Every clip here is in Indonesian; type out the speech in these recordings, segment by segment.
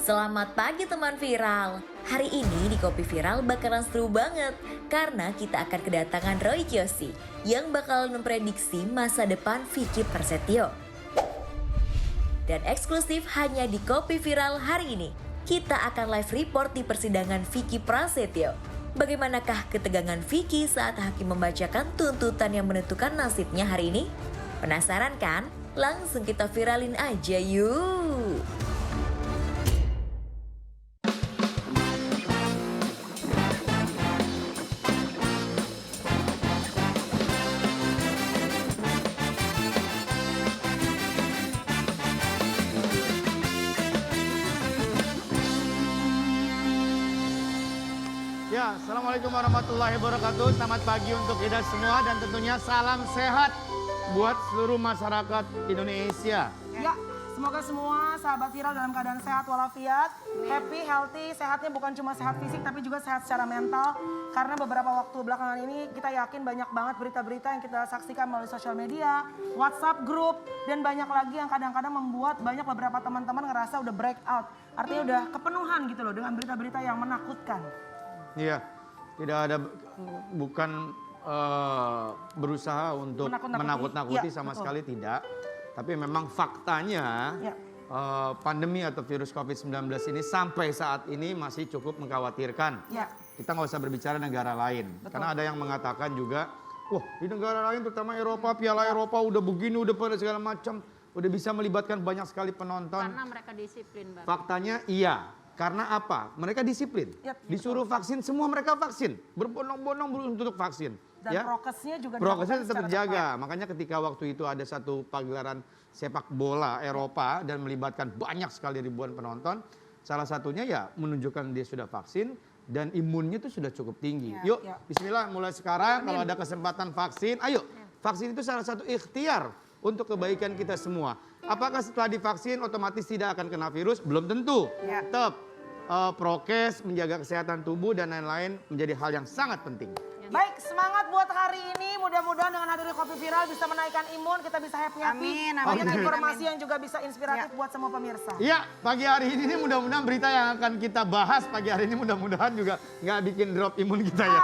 Selamat pagi teman viral. Hari ini di Kopi Viral bakalan seru banget karena kita akan kedatangan Roy Kiyoshi yang bakalan memprediksi masa depan Vicky Prasetyo. Dan eksklusif hanya di Kopi Viral hari ini, kita akan live report di persidangan Vicky Prasetyo. Bagaimanakah ketegangan Vicky saat hakim membacakan tuntutan yang menentukan nasibnya hari ini? Penasaran kan? Langsung kita viralin aja yuk! Ya, Assalamualaikum warahmatullahi wabarakatuh. Selamat pagi untuk kita semua dan tentunya salam sehat buat seluruh masyarakat Indonesia. Ya, semoga semua sahabat viral dalam keadaan sehat walafiat, happy, healthy. Sehatnya bukan cuma sehat fisik tapi juga sehat secara mental. Karena beberapa waktu belakangan ini kita yakin banyak banget berita-berita yang kita saksikan melalui sosial media, WhatsApp group, dan banyak lagi yang kadang-kadang membuat banyak beberapa teman-teman ngerasa udah break out. Artinya udah kepenuhan gitu loh dengan berita-berita yang menakutkan. Iya, tidak ada, bukan berusaha untuk menakut-nakuti ya, sama betul. sekali tidak. Tapi memang faktanya Ya. pandemi atau virus COVID-19 ini sampai saat ini masih cukup mengkhawatirkan. Ya. Kita nggak usah berbicara negara lain. Betul. Karena ada yang mengatakan juga, wah di negara lain terutama Eropa, Piala Eropa udah begini, udah pada segala macam. Udah bisa melibatkan banyak sekali penonton. Karena mereka disiplin, Bang. Faktanya iya. Karena apa? Mereka disiplin. Yap, Disuruh vaksin, semua mereka vaksin. Berbondong-bondong untuk vaksin. Dan prokesnya juga Prokesnya dilakukan tetap secara terjaga. Makanya ketika waktu itu ada satu pagelaran sepak bola Eropa dan melibatkan banyak sekali ribuan penonton. Salah satunya ya menunjukkan dia sudah vaksin dan imunnya itu sudah cukup tinggi. Ya, Yuk, ya. bismillah mulai sekarang kalau ada kesempatan vaksin, ayo. Vaksin itu salah satu ikhtiar untuk kebaikan kita semua. Apakah setelah divaksin otomatis tidak akan kena virus? Belum tentu. Ya. Tetap prokes, menjaga kesehatan tubuh dan lain-lain menjadi hal yang sangat penting. Baik, semangat buat hari ini. Mudah-mudahan dengan hadirnya Kopi Viral bisa menaikkan imun, kita bisa happy-happy. Amin, Banyak amin. informasi yang juga bisa inspiratif buat semua pemirsa. Iya, pagi hari ini mudah-mudahan berita yang akan kita bahas pagi hari ini mudah-mudahan juga nggak bikin drop imun kita ya.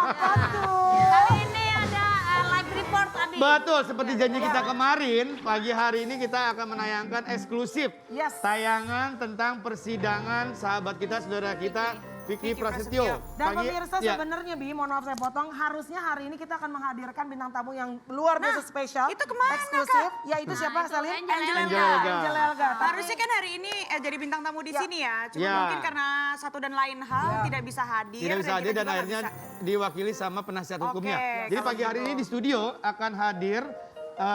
Kali ini ada live report tadi. Betul, seperti janji kita kemarin, pagi hari ini kita akan menayangkan eksklusif Yes. tayangan tentang persidangan sahabat kita, saudara kita, Vicky Prasetyo. Dan pemirsa sebenarnya Bi, mohon maaf saya potong, harusnya hari ini kita akan menghadirkan bintang tamu yang luar biasa spesial. itu kemana, eksklusif. Yaitu siapa itu Selin? Angel Elga. Angel Elga. Tapi- Harusnya kan hari ini jadi bintang tamu di Ya. sini ya. Cuma Ya. mungkin karena satu dan lain hal tidak bisa hadir. Tidak bisa hadir kita dan juga akhirnya nggak bisa. diwakili sama penasihat hukumnya. Oke, Jadi kalau pagi hari gitu. ini di studio akan hadir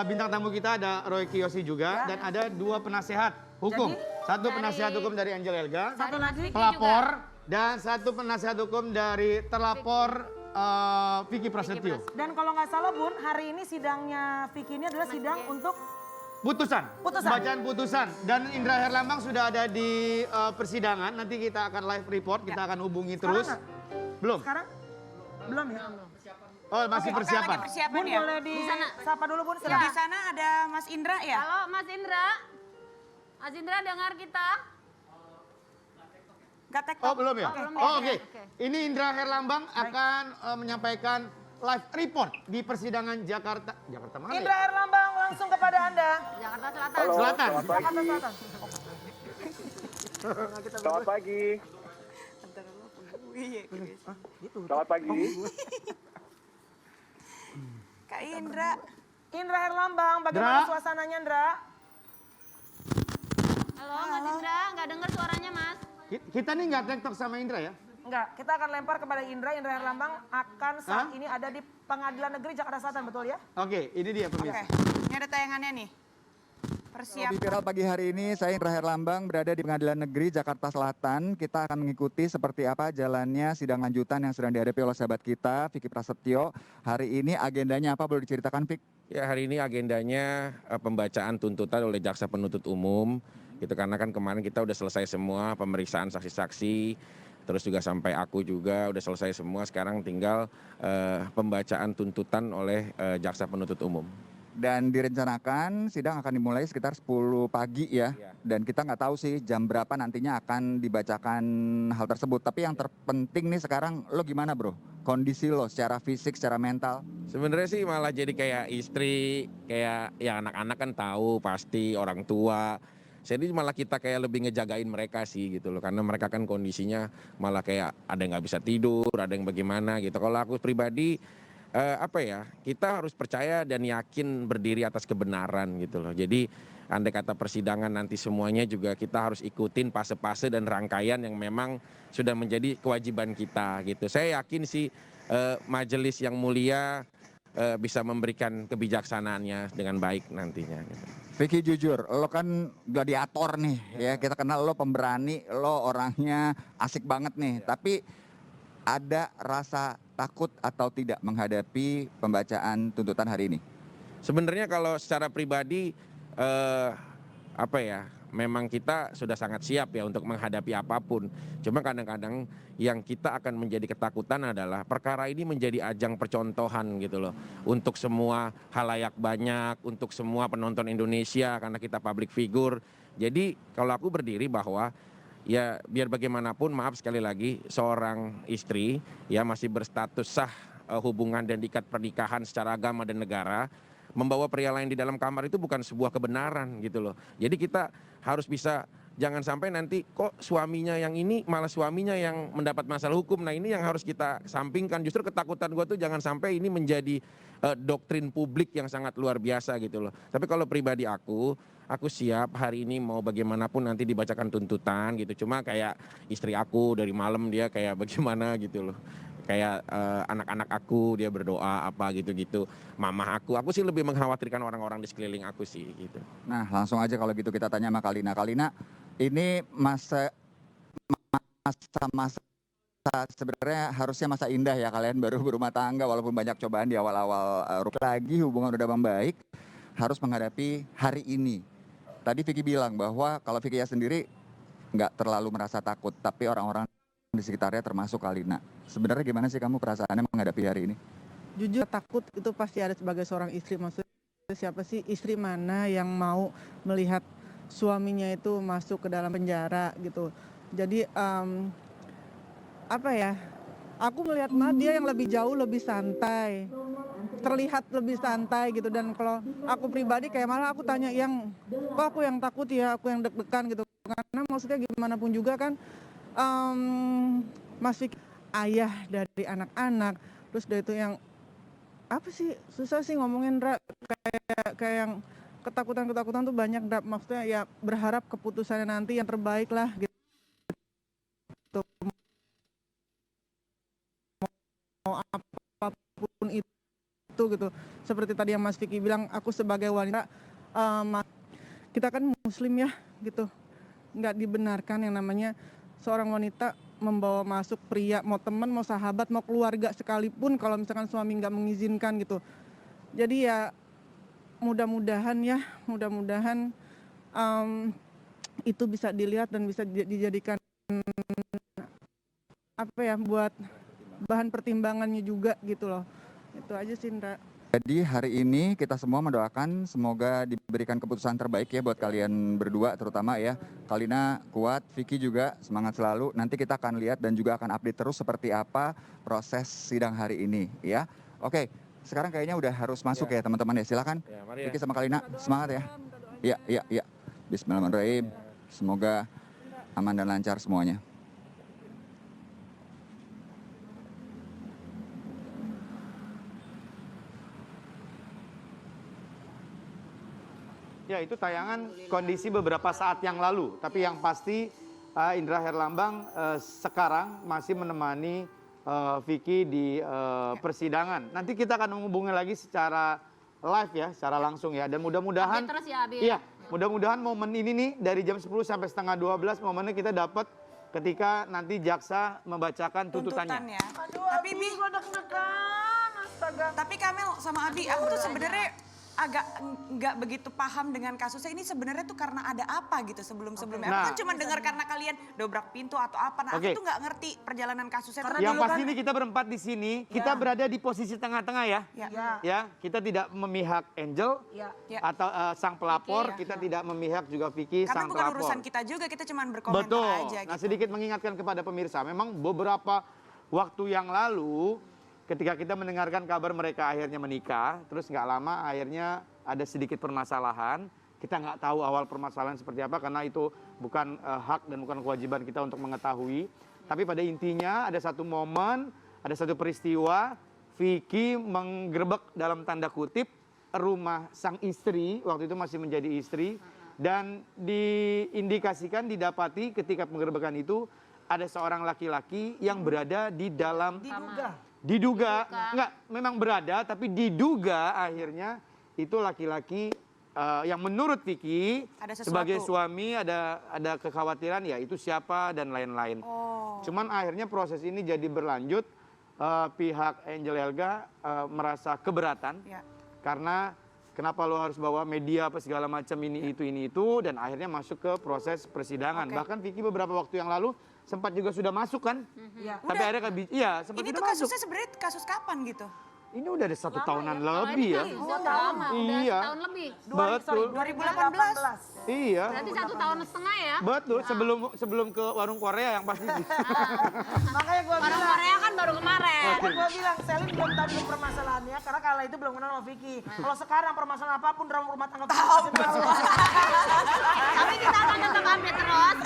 bintang tamu kita ada Roy Kiyoshi juga dan ada dua penasehat hukum. Jadi, Satu penasehat hukum dari Angel Elga, Satu lagi. pelapor dan satu penasehat hukum dari terlapor Vicky Prasetyo. Dan kalau nggak salah Bun, hari ini sidangnya Vicky ini adalah sidang untuk Putusan. Putusan. Bacaan putusan. Dan Indra Herlambang sudah ada di persidangan. Nanti kita akan live report, kita akan hubungi terus. nggak? Belum? sekarang? Belum ya? Oh, masih Oke, persiapan. Lagi persiapan Bun ya. boleh di sana. sapa dulu Bun. Di silakan. sana ada Mas Indra ya. Halo Mas Indra. Mas Indra dengar kita? Gak tek. Oh, belum ya? Oh, belum ya? Oh, oke. Oke. Ini Indra Herlambang akan menyampaikan live report di persidangan Jakarta. Jakarta mana Indra ya? Herlambang langsung kepada Anda. Jakarta Selatan. Selatan. Jakarta Selatan. Selamat pagi. Selamat pagi. Kak Indra. Indra Herlambang, bagaimana Indra? suasananya Indra? Halo Mas Indra, nggak dengar suaranya Mas. Kita nih nggak tektok sama Indra ya? Enggak, kita akan lempar kepada Indra. Indra Herlambang akan saat ini ada di Pengadilan Negeri Jakarta Selatan, betul ya? Oke, ini dia Oke, pemirsa. ini ada tayangannya nih. Kopi Persiapan. Viral pagi hari ini, saya Indra Herlambang berada di Pengadilan Negeri Jakarta Selatan. Kita akan mengikuti seperti apa jalannya sidang lanjutan yang sedang dihadapi oleh sahabat kita, Vicky Prasetyo. Hari ini agendanya apa, boleh diceritakan, Vic? Ya, hari ini agendanya pembacaan tuntutan oleh jaksa penuntut umum. Gitu karena kan kemarin kita udah selesai semua pemeriksaan saksi-saksi, terus juga sampai aku juga udah selesai semua. Sekarang tinggal pembacaan tuntutan oleh jaksa penuntut umum. Dan direncanakan sidang akan dimulai sekitar 10 pagi ya. Iya. Dan kita nggak tahu sih jam berapa nantinya akan dibacakan hal tersebut. Tapi yang terpenting nih sekarang lo gimana bro? Kondisi lo secara fisik, secara mental? Sebenarnya sih malah jadi kayak istri, kayak ya anak-anak kan tahu pasti orang tua. Jadi malah kita kayak lebih ngejagain mereka sih gitu loh, karena mereka kan kondisinya malah kayak ada yang nggak bisa tidur, ada yang bagaimana gitu. Kalau aku pribadi kita harus percaya dan yakin berdiri atas kebenaran gitu loh. Jadi andai kata persidangan nanti semuanya juga kita harus ikutin fase-fase dan rangkaian yang memang sudah menjadi kewajiban kita gitu. Saya yakin sih majelis yang mulia bisa memberikan kebijaksanaannya dengan baik nantinya gitu. Vicky jujur, lo kan gladiator nih ya, kita kenal lo pemberani, lo orangnya asik banget nih. Tapi ada rasa takut atau tidak menghadapi pembacaan tuntutan hari ini? Sebenarnya kalau secara pribadi memang kita sudah sangat siap ya untuk menghadapi apapun. Cuma kadang-kadang yang kita akan menjadi ketakutan adalah perkara ini menjadi ajang percontohan gitu loh. Untuk semua halayak banyak, untuk semua penonton Indonesia karena kita public figure. Jadi kalau aku berdiri bahwa ya biar bagaimanapun, maaf sekali lagi, seorang istri ya masih berstatus sah hubungan dan diikat pernikahan secara agama dan negara. Membawa pria lain di dalam kamar itu bukan sebuah kebenaran gitu loh. Jadi kita harus bisa, jangan sampai nanti kok suaminya yang ini malah suaminya yang mendapat masalah hukum. Nah ini yang harus kita sampingkan. Justru ketakutan gue tuh jangan sampai ini menjadi doktrin publik yang sangat luar biasa gitu loh. Tapi kalau pribadi aku siap hari ini mau bagaimanapun nanti dibacakan tuntutan gitu. Cuma kayak istri aku dari malam dia kayak bagaimana gitu loh. Kayak anak-anak aku dia berdoa apa gitu-gitu. Mamah aku sih lebih mengkhawatirkan orang-orang di sekeliling aku sih gitu. Nah langsung aja kalau gitu kita tanya sama Kalina. Kalina, ini masa sebenarnya harusnya masa indah ya, kalian baru berumah tangga walaupun banyak cobaan di awal-awal lagi hubungan udah membaik, harus menghadapi hari ini. Tadi Vicky bilang bahwa kalau Vicky ya sendiri nggak terlalu merasa takut, tapi orang-orang di sekitarnya termasuk Kalina. Sebenarnya gimana sih kamu perasaannya menghadapi hari ini? Jujur takut itu pasti ada sebagai seorang istri. Maksudnya siapa sih istri mana yang mau melihat suaminya itu masuk ke dalam penjara gitu. Jadi aku melihat dia yang lebih jauh lebih santai, terlihat lebih santai gitu. Dan kalau aku pribadi kayak malah aku tanya kok aku yang takut ya, aku yang deg-degan gitu. Karena maksudnya gimana pun juga kan masih ayah dari anak-anak, terus dari itu yang apa sih susah sih ngomongin kayak yang ketakutan tuh banyak. Maksudnya ya berharap keputusannya nanti yang terbaik lah gitu. Mau apapun itu gitu. Seperti tadi yang Mas Vicky bilang, aku sebagai wanita kita kan muslim ya gitu. Nggak dibenarkan yang namanya seorang wanita membawa masuk pria, mau teman, mau sahabat, mau keluarga sekalipun kalau misalkan suami nggak mengizinkan gitu. Jadi ya mudah-mudahan itu bisa dilihat dan bisa dijadikan buat bahan pertimbangannya juga gitu loh. Itu aja sih Indra. Jadi hari ini kita semua mendoakan semoga diberikan keputusan terbaik ya buat kalian berdua terutama ya. Kalina kuat, Vicky juga semangat selalu. Nanti kita akan lihat dan juga akan update terus seperti apa proses sidang hari ini ya. Oke, sekarang kayaknya udah harus masuk ya teman-teman ya. Silakan Vicky sama Kalina, semangat ya. Iya. Bismillahirrahmanirrahim. Semoga aman dan lancar semuanya. Ya, itu tayangan kondisi beberapa saat yang lalu. Tapi yang pasti Indra Herlambang sekarang masih menemani Vicky di persidangan. Nanti kita akan menghubungi lagi secara live ya, secara langsung ya. Dan mudah-mudahan terus ya, Abi. Iya, mudah-mudahan momen ini nih dari jam 10 sampai setengah 12 momennya kita dapat ketika nanti jaksa membacakan tuntutannya. Aduh, Tapi Abi, gue deg-degan. Astaga. Tapi Kamel sama Abi, aku tuh sebenarnya agak nggak begitu paham dengan kasusnya ini sebenarnya tuh karena ada apa gitu sebelum-sebelumnya. Nah. Aku kan cuma dengar karena kalian dobrak pintu atau apa. Nah, Oke. aku tuh nggak ngerti perjalanan kasusnya. Karena tuh. Yang dulu pasti kan- ini kita berempat di sini, kita berada di posisi tengah-tengah ya. Ya. Ya. Ya, kita tidak memihak Angel Ya. Ya. atau sang pelapor, Vicky, kita tidak memihak juga Vicky Karena sang bukan pelapor. urusan kita juga, kita cuma berkomentar Betul. aja Nah, gitu. sedikit mengingatkan kepada pemirsa, memang beberapa waktu yang lalu ketika kita mendengarkan kabar mereka akhirnya menikah, terus nggak lama akhirnya ada sedikit permasalahan. Kita nggak tahu awal permasalahan seperti apa karena itu bukan hak dan bukan kewajiban kita untuk mengetahui. Tapi pada intinya ada satu momen, ada satu peristiwa, Vicky menggerebek dalam tanda kutip rumah sang istri, waktu itu masih menjadi istri, dan diindikasikan, didapati ketika penggerebekan itu ada seorang laki-laki yang berada di dalam diduga enggak memang berada tapi diduga akhirnya itu laki-laki yang menurut Vicky Ada sesuatu. sebagai suami ada kekhawatiran ya itu siapa dan lain-lain. Oh. Cuman akhirnya proses ini jadi berlanjut, pihak Angel Elga merasa keberatan Ya. karena kenapa lo harus bawa media apa segala macam ini itu dan akhirnya masuk ke proses persidangan. Oke. Bahkan Vicky beberapa waktu yang lalu sempat juga sudah masuk kan? Iya. Tapi akhirnya iya sempat Ini sudah tuh masuk. kasusnya sebenarnya kasus kapan gitu? Ini udah ada 1 tahunan lebih ya. Udah lama, udah Iya. setahun lebih. Betul. 2018. Iya. Berarti 1,5 tahun ya. Betul, sebelum ke warung Korea yang pasti. Makanya gue Orang bilang, Korea kan baru kemarin. gue bilang Selin belum tahu dulu permasalahannya karena kala itu belum kenal sama Vicky. Kalau sekarang permasalahan apapun dalam rumah tangga Vicky pasti tahu. Tapi kita akan tetap update terus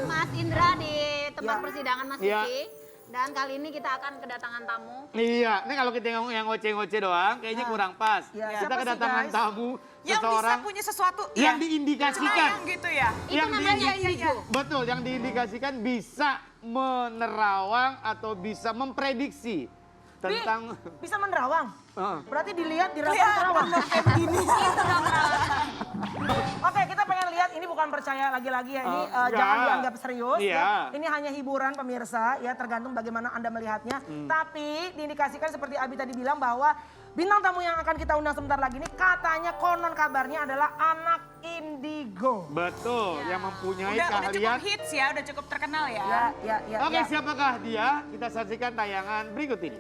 Mas Indra di tempat Ya. persidangan Mas Ya. Vicky. Dan kali ini kita akan kedatangan tamu. Iya, ini kalau kita yang ngoceh-ngoceh doang kayaknya kurang pas. Ya, Kita siapa sih, kedatangan guys? tamu Yang bisa seseorang punya sesuatu yang ya. diindikasikan. Yang gitu ya. Itu Yang namanya diindi- indigo. Betul, yang diindikasikan bisa menerawang atau bisa memprediksi tentang Bisa menerawang. Heeh. Berarti dilihat di terawang. Oke, kita pengen lihat ini bukan percaya lagi-lagi ya. Ini Enggak. jangan dianggap serius Iya. ya. Ini hanya hiburan pemirsa ya, tergantung bagaimana Anda melihatnya. Tapi diindikasikan seperti Abi tadi bilang bahwa bintang tamu yang akan kita undang sebentar lagi ini katanya konon kabarnya adalah anak indigo. betul yang mempunyai Udah keahlian. cukup hits ya, udah cukup terkenal ya. Ya. Oke, siapakah dia? Kita saksikan tayangan berikut ini.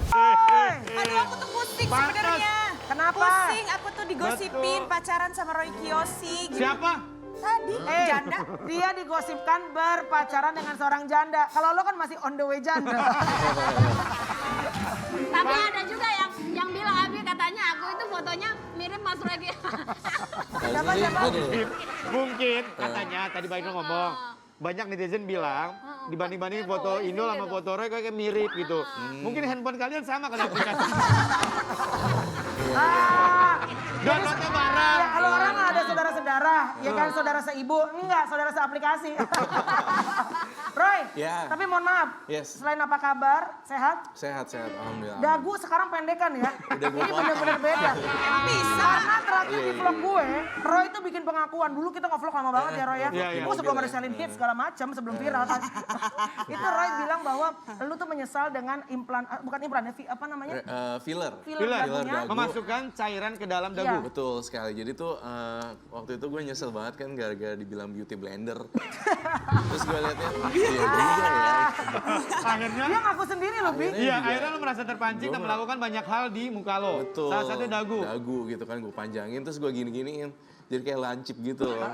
Aduh, aku tuh pusing Pantes. sebenarnya. Kenapa? Pusing, aku tuh digosipin Betul. pacaran sama Roy Kiyoshi. Gitu. Siapa? Tadi, janda. Dia digosipkan berpacaran dengan seorang janda. Kalau lo kan masih on the way janda. Tapi ada juga yang bilang Abi katanya aku itu fotonya mirip Mas Regi. Siapa? Mungkin katanya tadi Mbak Inul ngomong. Banyak netizen bilang dibanding-banding foto Inul sama foto Roy kayak mirip gitu. Mungkin handphone kalian sama kali aplikasi. Downloadnya bareng. Ya, kalau orang ada saudara-saudara, ya kan saudara seibu, enggak saudara seaplikasi. Roy, Ya. tapi mohon maaf, Yes. selain apa kabar, sehat? Sehat, alhamdulillah. Dagu sekarang pendekan ya. Udah gua Ini bener-bener beda. Bisa. Karena terakhir di vlog gue, Roy itu bikin pengakuan. Dulu kita nge-vlog lama banget ya Roy ya. Iya, iya. Gue sebelum ada selling hits segala macam, sebelum viral kan. Itu Roy bilang bahwa lu tuh menyesal dengan bukan implan ya, apa namanya? Filler. Filler dagunya. dagu. Memasukkan cairan ke dalam Iya. dagu. Betul sekali. Jadi tuh waktu itu gue nyesel banget kan gara-gara dibilang beauty blender. Terus gue liatnya, iya juga ya. Akhirnya Dia ngaku sendiri loh, Bi. iya, akhirnya lo merasa terpancing dan melakukan banyak hal di muka lo. Betul. Salah satu dagu. Dagu gitu kan, gue panjangin terus gue gini-giniin. Jadi kayak lancip gitu loh.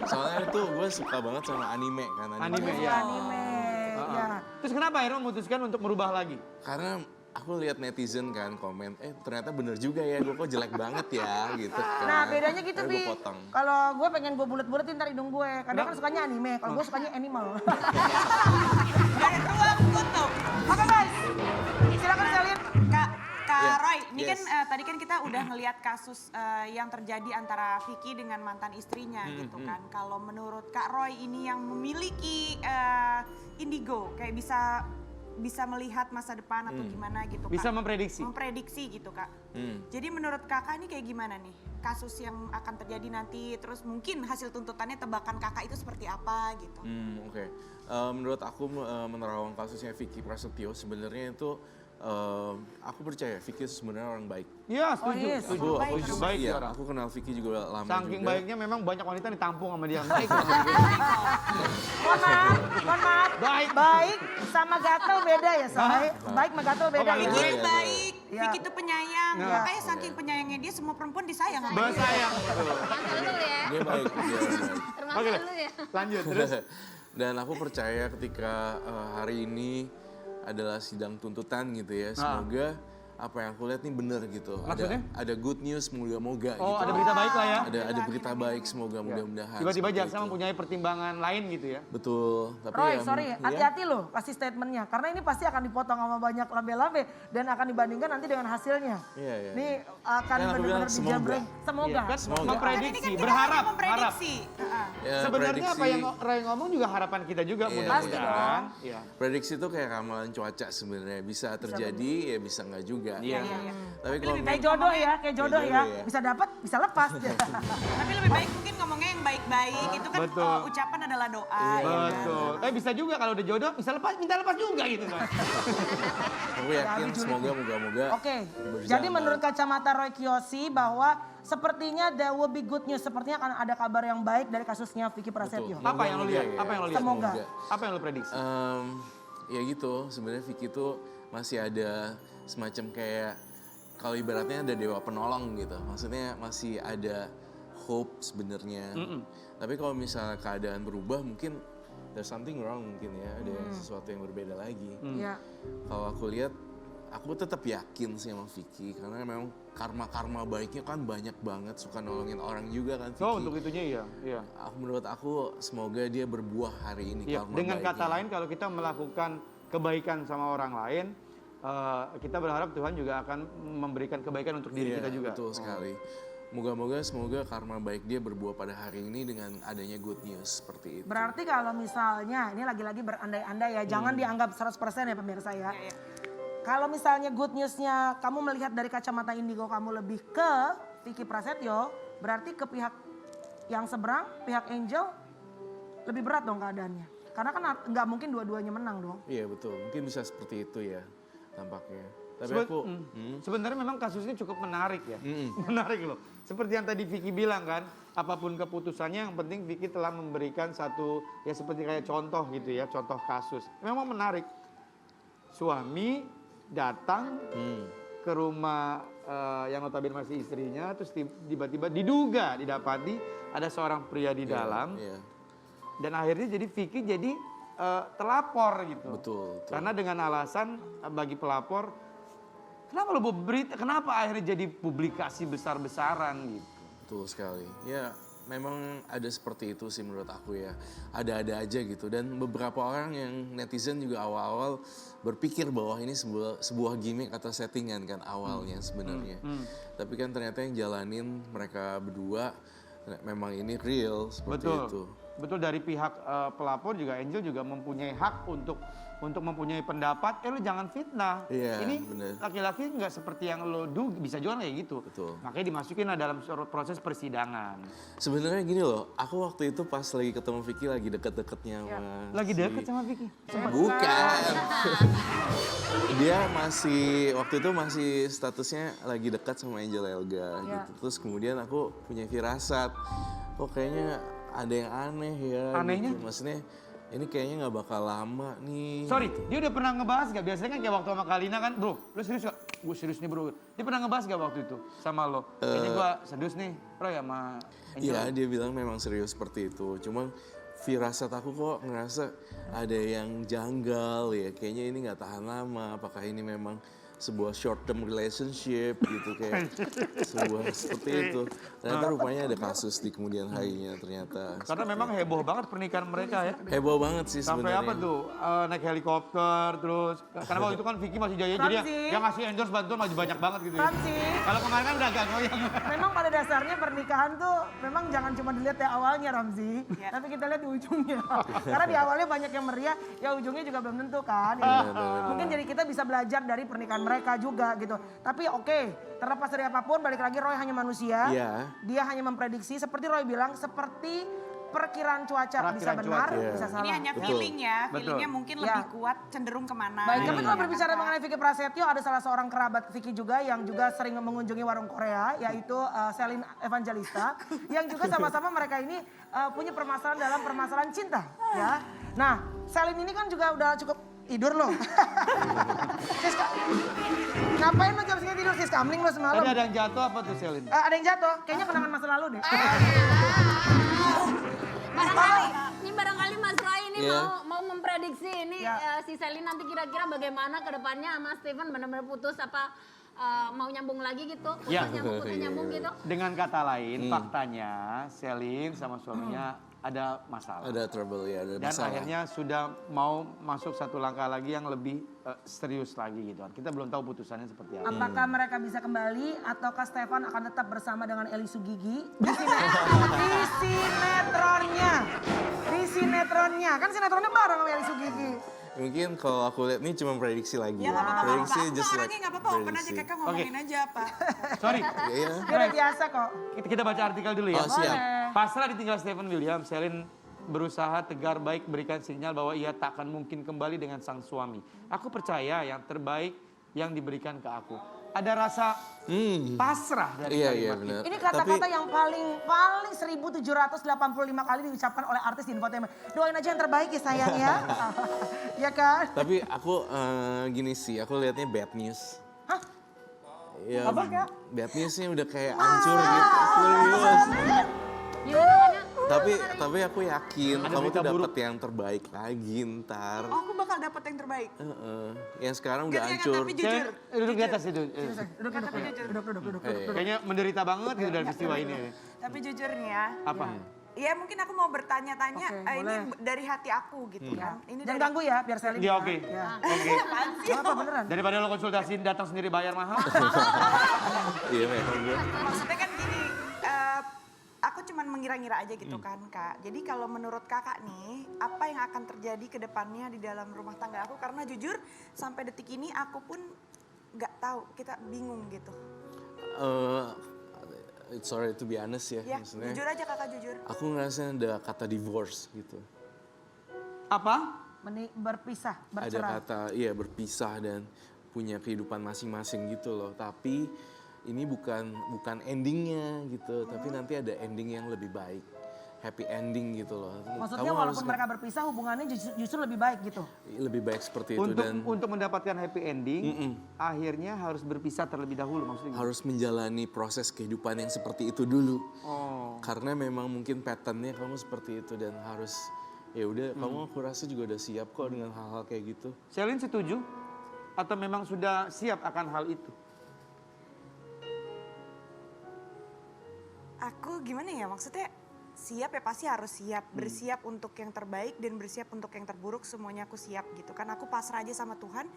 Soalnya itu gue suka banget sama anime kan. Anime, gitu. ya. Anime. Ya. Terus kenapa akhirnya memutuskan untuk merubah lagi? Karena aku lihat netizen kan komen, ternyata bener juga ya, gue kok jelek banget ya gitu kan. Nah bedanya gitu Akhirnya Bi, gue potong. kalau gue pengen gue bulet-buletin ntar hidung gue. Karena kan sukanya anime, kalau gue sukanya animal. Dari ruang foto. Oke guys, silakan Selin. Kak Yeah. Roy, ini Yes. kan tadi kan kita udah ngelihat kasus yang terjadi antara Vicky dengan mantan istrinya gitu kan. Kalau menurut Kak Roy ini yang memiliki indigo, kayak bisa melihat masa depan atau gimana gitu Bisa Kak. memprediksi. Memprediksi gitu Kak. Jadi menurut kakak ini kayak gimana nih? Kasus yang akan terjadi nanti, terus mungkin hasil tuntutannya tebakan kakak itu seperti apa gitu. Oke. Menurut aku menerawang kasusnya Vicky Prasetyo sebenarnya itu aku percaya Vicky sebenarnya orang baik. Iya, setuju. iya, Setuju. Aku Setuju. Baik iya, dia orang. aku kenal Vicky juga lama Saking juga. baiknya memang banyak wanita ditampung sama dia. Baik. Mohon maaf. Baik. Baik sama gatel beda ya, Say. Baik sama gatel beda. Oh, ya. Vicky Iya, itu iya, baik, iya. Vicky itu penyayang. Iya. Makanya saking penyayangnya dia semua perempuan disayang sama dia. Bersayang. Betul. Termasuk lu ya. Dia baik, dia orang baik. Termasuk Oke. lu ya. Lanjut terus. Dan aku percaya ketika hari ini adalah sidang tuntutan gitu ya, semoga apa yang aku lihat nih bener gitu. Maksudnya? Ada good news, moga-moga Oh, gitu. ada berita baik lah ya. Ada berita baik, semoga mudah-mudahan. Tiba-tiba seperti jaksa itu. mempunyai pertimbangan lain gitu ya. Betul. Tapi Roy, ya, sorry, ya, hati-hati loh kasih statementnya. Karena ini pasti akan dipotong sama banyak lambe-lambe. Dan akan dibandingkan nanti dengan hasilnya. Iya, iya. Ini akan Kan aku bilang benar-benar semoga. dijambreng. Semoga. Iya, kan Semoga. memprediksi, Ini kan kita berharap, hanya harap. memprediksi. ya, Sebenarnya apa prediksi- yang Roy ngomong juga harapan kita juga Iya. mudah-mudahan. Iya. Prediksi itu kayak ramalan cuaca sebenarnya, bisa terjadi ya bisa nggak juga. Iya. Tapi kalau Kayak jodoh ya, kayak jodoh Kayak ya. jodoh ya. Bisa dapat, bisa lepas. Tapi lebih baik mungkin ngomongnya yang baik-baik. Itu kan Betul. ucapan adalah doa. Iya. ya kan? Betul. Tapi bisa juga kalau udah jodoh bisa lepas, minta lepas juga gitu kan. aku yakin semoga moga-moga. Oke, berjalan jadi menurut baik. kacamata Roy Kiyoshi bahwa sepertinya there will be good news. Sepertinya akan ada kabar yang baik dari kasusnya Vicky Prasetyo. Betul. Apa yang lo lihat? ya. Apa yang lo lihat? Semoga. Apa yang lo prediksi? Ya gitu, sebenarnya Vicky tuh masih ada semacam kayak kalau ibaratnya ada dewa penolong gitu. Maksudnya masih ada hope sebenarnya. Tapi kalau misalnya keadaan berubah mungkin there's something wrong mungkin ya, ada sesuatu yang berbeda lagi. Iya. Kalau aku lihat, aku tetap yakin sih sama Vicky karena memang karma baiknya kan banyak banget, suka nolongin orang juga kan Vicky. Oh, untuk itunya iya. Iya. Menurut aku semoga dia berbuah hari ini. Iya, karma dengan baiknya. kata lain kalau kita melakukan kebaikan sama orang lain, kita berharap Tuhan juga akan memberikan kebaikan untuk diri Iya, kita juga. Betul sekali. Semoga karma baik dia berbuah pada hari ini dengan adanya good news seperti itu. Berarti kalau misalnya, ini lagi-lagi berandai-andai ya, jangan dianggap 100% ya pemirsa ya. Kalau misalnya good newsnya kamu melihat dari kacamata indigo kamu lebih ke Vicky Prasetyo, berarti ke pihak yang seberang, pihak Angel, lebih berat dong keadaannya. Karena kan nggak mungkin dua-duanya menang dong. Iya betul, mungkin bisa seperti itu ya tampaknya. Tapi Seben- aku, Sebenarnya memang kasusnya cukup menarik ya. Menarik loh. Seperti yang tadi Vicky bilang kan, apapun keputusannya yang penting Vicky telah memberikan satu, ya seperti kayak contoh gitu ya, contoh kasus. Memang menarik. Suami datang ke rumah yang notabene masih istrinya, terus tiba-tiba diduga didapati ada seorang pria di dalam. iya, Dan akhirnya jadi Vicky jadi terlapor gitu. betul. Karena dengan alasan bagi pelapor, kenapa lo berita, kenapa akhirnya jadi publikasi besar-besaran gitu. Betul sekali. Ya memang ada seperti itu sih menurut aku ya. Ada-ada aja gitu. Dan beberapa orang yang netizen juga awal-awal berpikir bahwa ini sebuah gimmick atau settingan kan awalnya sebenarnya. Tapi kan ternyata yang jalanin mereka berdua memang ini real seperti Betul. itu. Betul, dari pihak pelapor juga Angel juga mempunyai hak untuk mempunyai pendapat, lo jangan fitnah. Iya, Ini bener. laki-laki nggak seperti yang lo bisa juga kayak gitu. Betul. Makanya dimasukin lah dalam proses persidangan. Sebenarnya gini loh, aku waktu itu pas lagi ketemu Vicky lagi deket-deketnya sama Lagi deket sama Vicky? Bukan. Dia waktu itu masih statusnya lagi dekat sama Angel Elga gitu. Terus kemudian aku punya firasat, kok kayaknya ada yang aneh ya. Anehnya? Gitu. Maksudnya ini kayaknya nggak bakal lama nih. Sorry, dia udah pernah ngebahas gak? Biasanya kan kayak waktu sama Kalina kan, bro, lo serius gak? Gue serius nih bro. Dia pernah ngebahas gak waktu itu sama lo? Kayaknya gue serius nih, bro ya sama Angel. Iya, dia bilang memang serius seperti itu. Cuma firasat aku kok ngerasa ada yang janggal ya. Kayaknya ini nggak tahan lama. Apakah ini memang sebuah short term relationship gitu kayak sebuah seperti itu. Ternyata rupanya ada kasus di kemudian harinya ternyata. Karena memang heboh banget pernikahan mereka ya. Heboh banget sih Sampai sebenarnya. apa tuh, naik helikopter terus. Karena waktu itu kan Vicky masih jaya, jadi Ramzi. yang ngasih endorse bantuan masih banyak banget gitu ya. Ramzi. Kalau kemarin kan udah agak goyang. Memang pada dasarnya pernikahan tuh memang jangan cuma dilihat ya awalnya Ramzi, tapi kita lihat di ujungnya. Karena di awalnya banyak yang meriah, ya ujungnya juga belum tentu kan. Mungkin jadi kita bisa belajar dari pernikahan mereka juga gitu. Tapi oke, terlepas dari apapun balik lagi Roy hanya manusia. Iya. Dia hanya memprediksi seperti Roy bilang, seperti perkiraan cuaca bisa Perkiraan benar, cuaca. bisa salah. Ini hanya Betul. feeling ya, Betul. feelingnya mungkin Ya. lebih kuat cenderung kemana. Baik, tapi kalau Ya berbicara kan, Kak? mengenai Vicky Prasetyo, ada salah seorang kerabat Vicky juga yang juga sering mengunjungi warung Korea, yaitu Celine Evangelista, yang juga sama-sama mereka ini punya permasalahan dalam permasalahan cinta, ya. Nah, Celine ini kan juga udah cukup tidur loh. Sis, ngapain lo jam segini tidur sis? Kamling lo semalam. Tadi ada yang jatuh apa tuh Selin? Ada yang jatuh, kayaknya kenangan masa lalu deh. Barangkali Mas Roy ini Iya. mau memprediksi ini Ya. si Selin nanti kira-kira bagaimana ke depannya sama Steven benar-benar putus apa mau nyambung lagi gitu? Putus Ya. putus nyambung gitu? Dengan kata lain, faktanya Selin sama suaminya ada masalah. Ada trouble ya, ada Dan masalah. akhirnya sudah mau masuk satu langkah lagi yang lebih serius lagi gitu. Kita belum tahu putusannya seperti apa. Apakah mereka bisa kembali ataukah Stefan akan tetap bersama dengan Eli Sugigi di sinetronnya? Di sinetronnya, kan sinetronnya bareng sama Eli Sugigi. Mungkin kalau aku lihat ini cuma prediksi lagi Ya ya. nggak apa-apa, Prediksi Pak. just Aku like orangnya nggak apa-apa, open aja prediksi. kakak ngomongin aja Pak. Sorry, Iya. Dia udah biasa kok. kita baca artikel dulu ya. Oh, siap. Pasrah ditinggal Stephen William, Selin berusaha tegar baik berikan sinyal bahwa ia tak akan mungkin kembali dengan sang suami. Aku percaya yang terbaik yang diberikan ke aku. Ada rasa pasrah dari Iya, kalimat benar. Ini kata-kata yang paling 1785 kali diucapkan oleh artis di infotainment. Doain aja yang terbaik ya sayang ya. Ya kan? Tapi aku gini sih, aku lihatnya bad news. Hah? Ya, Apa, Kak? bad newsnya udah kayak hancur gitu. Serius. Tapi aku yakin Ada kamu berita tuh buruk. dapet yang terbaik lagi ntar. Oh aku bakal dapet yang terbaik. Yang sekarang udah Gantian, hancur. tapi jujur. Duduk di atas itu. Duduk. Kayaknya menderita banget gitu dari peristiwa ini. Tapi jujur nih ya. Apa? Ya mungkin aku mau bertanya-tanya, Oke, ini boleh. dari hati aku gitu kan. Ini Jangan dari ganggu ya biar Selin. Ya oke. Ya. Oke. Apa beneran? Daripada lo konsultasi datang sendiri bayar mahal. Iya memang gue. maksudnya kan gini, aku cuman mengira-ngira aja gitu kan Kak. Jadi kalau menurut kakak nih, apa yang akan terjadi ke depannya di dalam rumah tangga aku? Karena jujur sampai detik ini aku pun nggak tahu, kita bingung gitu. It's sorry to be honest ya, Ya, maksudnya. jujur aja kakak jujur. Aku ngerasa ada kata divorce gitu. Apa? Berpisah, Ada bercerai. kata berpisah dan punya kehidupan masing-masing gitu loh. Tapi ini bukan endingnya gitu, tapi nanti ada ending yang lebih baik. Happy ending gitu loh. Maksudnya Kamu harus walaupun mereka berpisah hubungannya justru lebih baik gitu. lebih baik seperti itu dan Untuk mendapatkan happy ending, akhirnya harus berpisah terlebih dahulu maksudnya. harus menjalani proses kehidupan yang seperti itu dulu. Oh. Karena memang mungkin patternnya kamu seperti itu dan harus ya udah kamu aku rasa juga udah siap kok dengan hal-hal kayak gitu. Selin setuju? Atau memang sudah siap akan hal itu? Aku gimana ya maksudnya siap ya pasti harus siap. Bersiap untuk yang terbaik dan bersiap untuk yang terburuk semuanya aku siap gitu kan. Aku pasrah aja sama Tuhan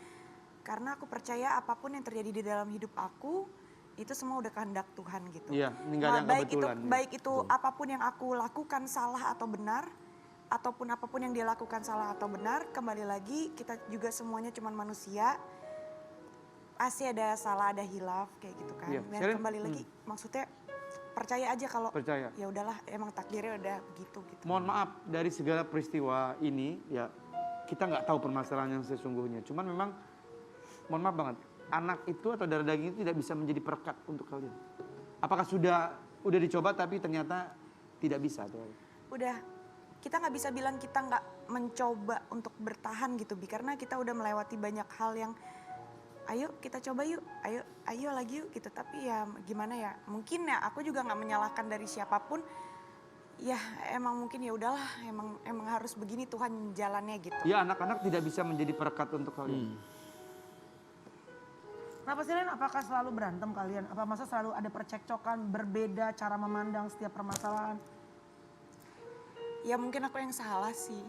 karena aku percaya apapun yang terjadi di dalam hidup aku itu semua udah kehendak Tuhan gitu. Iya, ini nggak ada yang kebetulan. Baik itu apapun yang aku lakukan salah atau benar ataupun apapun yang dia lakukan salah atau benar, kembali lagi kita juga semuanya cuman manusia. Pasti ada salah, ada hilaf kayak gitu kan. Iya, Dan Sheryl, kembali lagi maksudnya percaya aja kalau Percaya. ya udahlah emang takdirnya udah begitu gitu. Mohon maaf dari segala peristiwa ini ya kita nggak tahu permasalahan yang sesungguhnya. Cuman memang mohon maaf banget anak itu atau darah daging itu tidak bisa menjadi perekat untuk kalian. Apakah sudah dicoba tapi ternyata tidak bisa tuh? Udah kita nggak bisa bilang kita nggak mencoba untuk bertahan gitu Bi karena kita udah melewati banyak hal yang ayo kita coba yuk, ayo lagi yuk gitu. Tapi ya gimana ya, mungkin ya aku juga nggak menyalahkan dari siapapun. Ya emang mungkin ya udahlah, emang harus begini Tuhan jalannya gitu. Ya anak-anak tidak bisa menjadi perekat untuk kalian. Kenapa sih Len? Apakah selalu berantem kalian? Apa masa selalu ada percekcokan, berbeda cara memandang setiap permasalahan? Ya mungkin aku yang salah sih.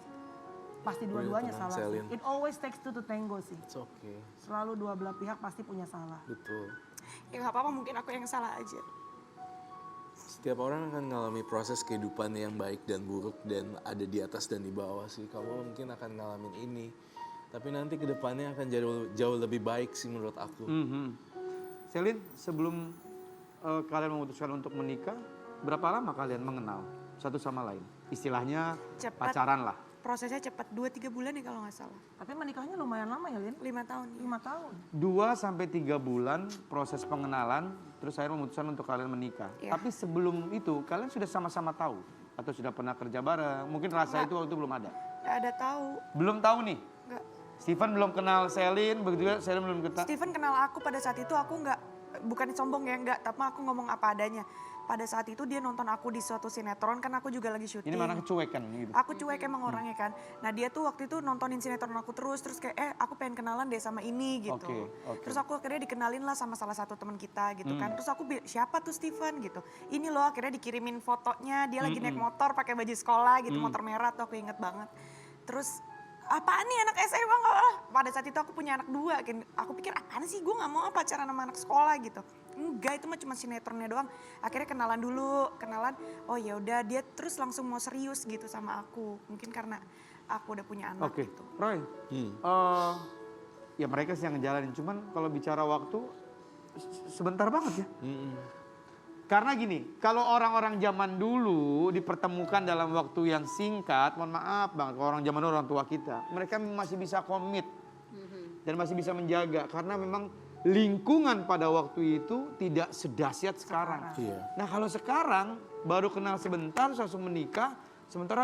Pasti dua-duanya tenang, salah sih. Selin. It always takes two to tango sih. It's okay, Selalu dua belah pihak pasti punya salah. betul. Ya nggak apa-apa mungkin aku yang salah aja. Setiap orang akan mengalami proses kehidupan yang baik dan buruk dan ada di atas dan di bawah sih. Kamu mungkin akan ngalamin ini. Tapi nanti kedepannya akan jauh lebih baik sih menurut aku. Selin, sebelum kalian memutuskan untuk menikah, berapa lama kalian mengenal satu sama lain? istilahnya Cepat. pacaran lah. Prosesnya cepat 2-3 bulan ya kalau nggak salah. Tapi menikahnya lumayan lama ya, Lin? 5 tahun. 5 tahun. 2 sampai 3 bulan proses pengenalan, terus saya memutuskan untuk kalian menikah. Iya. Tapi sebelum itu kalian sudah sama-sama tahu atau sudah pernah kerja bareng? Mungkin rasa itu waktu itu belum ada. Nggak ada tahu. Belum tahu nih. Nggak. Steven belum kenal Selin, begitu juga Selin belum kenal. Steven kenal aku pada saat itu, aku nggak, bukan sombong ya, nggak, tapi aku ngomong apa adanya. Pada saat itu dia nonton aku di suatu sinetron, kan aku juga lagi syuting. Ini mana kecuekan gitu. Aku cuek emang orangnya kan. Nah dia tuh waktu itu nontonin sinetron aku terus kayak aku pengen kenalan deh sama ini gitu. Oke. Terus aku akhirnya dikenalin lah sama salah satu teman kita gitu kan. Terus aku siapa tuh Steven gitu. Ini loh, akhirnya dikirimin fotonya dia lagi naik motor pakai baju sekolah gitu, motor merah tuh aku inget banget. Terus apaan nih anak SMA nggak lah. Pada saat itu aku punya anak 2 kan. Aku pikir apaan sih, gue nggak mau pacaran sama anak sekolah gitu. Enggak, itu mah cuma sinetronnya doang. Akhirnya kenalan dulu, oh ya udah, dia terus langsung mau serius gitu sama aku. Mungkin karena aku udah punya anak Oke, gitu. Roy. Ya mereka sih yang ngejalanin, cuman kalau bicara waktu sebentar banget ya. Karena gini, kalau orang-orang zaman dulu dipertemukan dalam waktu yang singkat, mohon maaf banget, kalau orang zaman dulu orang tua kita, mereka masih bisa komit dan masih bisa menjaga karena memang lingkungan pada waktu itu tidak sedahsyat sekarang. Iya. Nah kalau sekarang baru kenal sebentar langsung menikah, sementara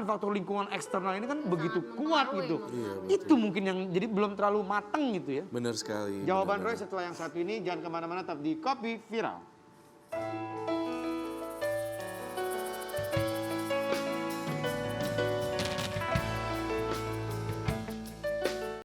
faktor lingkungan eksternal ini kan begitu kuat gitu. Iya, Itu mungkin yang jadi belum terlalu mateng gitu ya. Benar sekali. Jawaban benar. Roy setelah yang satu ini, jangan kemana-mana, tetap di Kopi Viral.